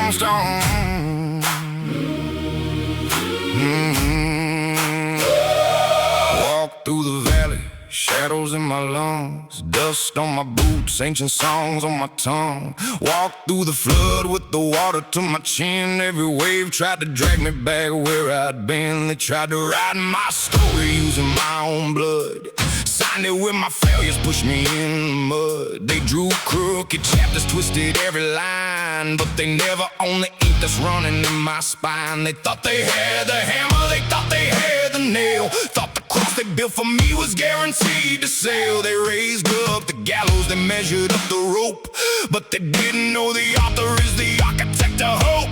tombstone. Walk through the valley, shadows in my lungs, dust on my boots, ancient songs on my tongue. Walk through the flood with the water to my chin. Every wave tried to drag me back where I'd been. They tried to write my story using my own blood. Signed it with my failures, pushed me in the mud. They drew crooked chapters, twisted every line, but they never owned the ink that's running in my spine. They thought they had the hammer, they thought they had the nail, thought the cross they built for me was guaranteed to sail. They raised up the gallows, they measured up the rope, but they didn't know the author is the architect of hope.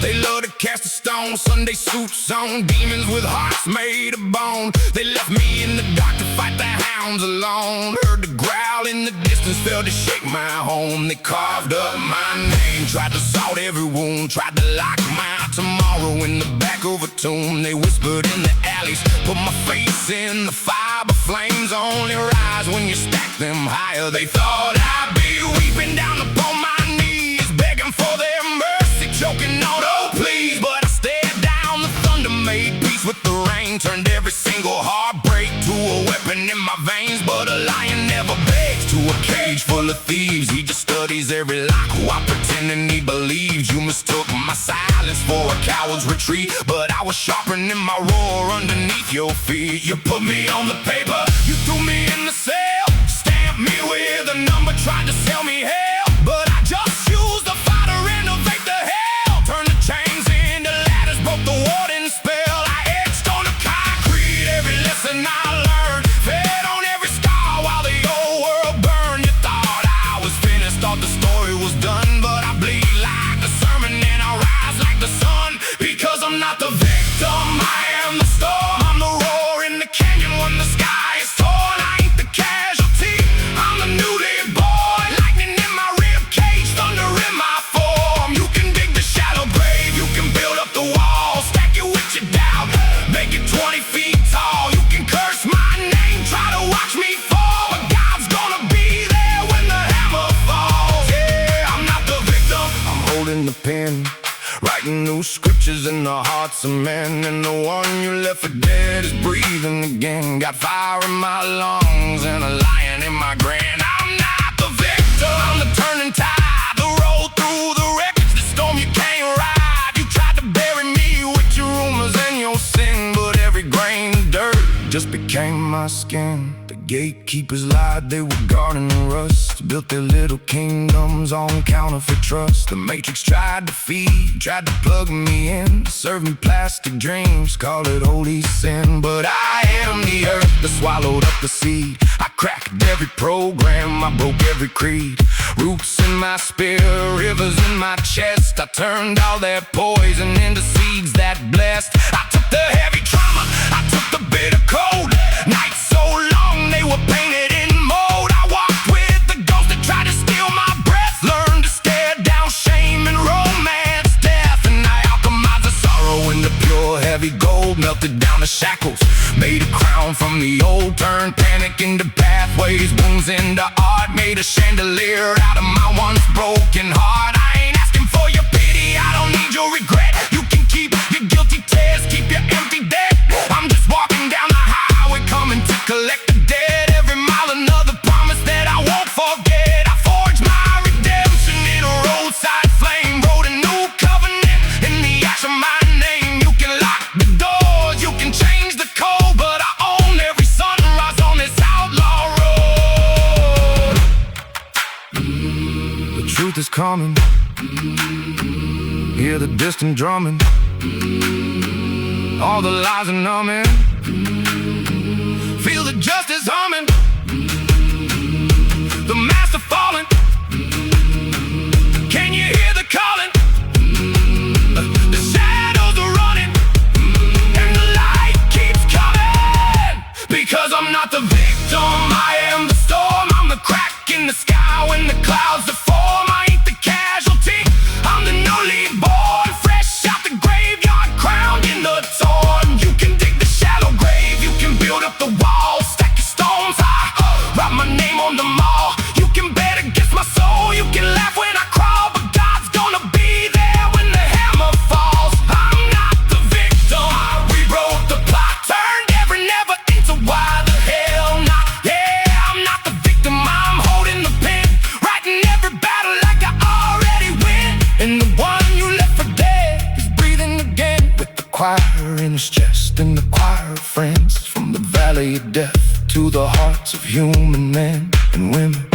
They love to cast a stone, Sunday suits on, demons with hearts made of bone. They left me in the dark to fight the hounds alone. Heard the growl in the distance, felt it shake my home. They carved up my name, tried to salt every wound, tried to lock my tomorrow in the back of a tomb. They whispered in the alleys, put my face in the fire, but flames only rise when you stack them higher. They thought I'd be weeping down upon my knees, begging for their mercy, choking on oh please. But I stared down, the thunder made peace with the rain, turned every single heartbreak to a weapon in my veins. But a lion never begs to a cage full of thieves. He just studies every lock while pretending he believes. You mistook my silence for a coward's retreat, but I was sharpening my roar underneath your feet. You put me on the paper, you threw me in the cell, stamped me with a number, tried to sell me hell. But I just used the fire to renovate the hell, turned the chains into ladders, broke the warden spell. I etched on the concrete every lesson I learned, fed on every scar while the old world burned. You thought I was finished, thought the story was done, but I bleed like the sermon and I rise like the sun. Because I'm not the victim, I am the storm. I'm the roar in the canyon when the sky is torn. I ain't the casualty, I'm the newly born. Lightning in my rib cage, thunder in my form. You can dig the shallow grave, you can build up the wall, stack it with your doubt, make it 20 feet tall. You can curse my name, try to watch me fall, but God's gonna be there when the hammer falls. Yeah, I'm not the victim, I'm holding the pen, writing new scriptures in the hearts of men. And the one you left for dead is breathing again. Got fire in my lungs and a lion in my grin. I'm not the victim, I'm the turning tide, the road through the wreckage, the storm you can't ride. You tried to bury me with your rumors and your sin, but every grain of dirt just became my skin. The gatekeepers lied, they were guarding the rust, built their little kingdoms on counterfeit trust. The matrix tried to feed, tried to plug me in, serve me plastic dreams, call it holy sin. But I am the earth that swallowed up the seed. I cracked every program, I broke every creed. Roots in my spirit, rivers in my chest. I turned all that poison into seeds that blessed. I took the heavy trauma, I took the bitter cold. Nights so long, they were painted in mold. I walked with the ghost that tried to steal my breath, learned to stare down shame and romance death. And I alchemized the sorrow into pure heavy gold, melted down the shackles, made a crown from the old, turned panic into pathways, wounds into art, made a chandelier out of my once broken heart. I ain't asking for your pity, I don't need your regret. You can keep your guilty tears, keep your empty debt. I'm just walking down the highway, coming to collect the dead. Every mile another promise that I won't forget. I forged my redemption in a roadside flame, wrote a new covenant in the ash of my name. You can lock the doors, you can change the code, but I own every sunrise on this outlaw road. The truth is coming, hear the distant drumming, all the lies are numbing, feel the justice humming, the master falling. Can you hear the calling? The shadows are running, and the light keeps coming. Because I'm not the victim, I am the storm. I'm the crack in the sky when the clouds deform. I ain't the casualty, I'm the newly born. choir in his chest, and the choir of friends, from the valley of death to the hearts of human men and women.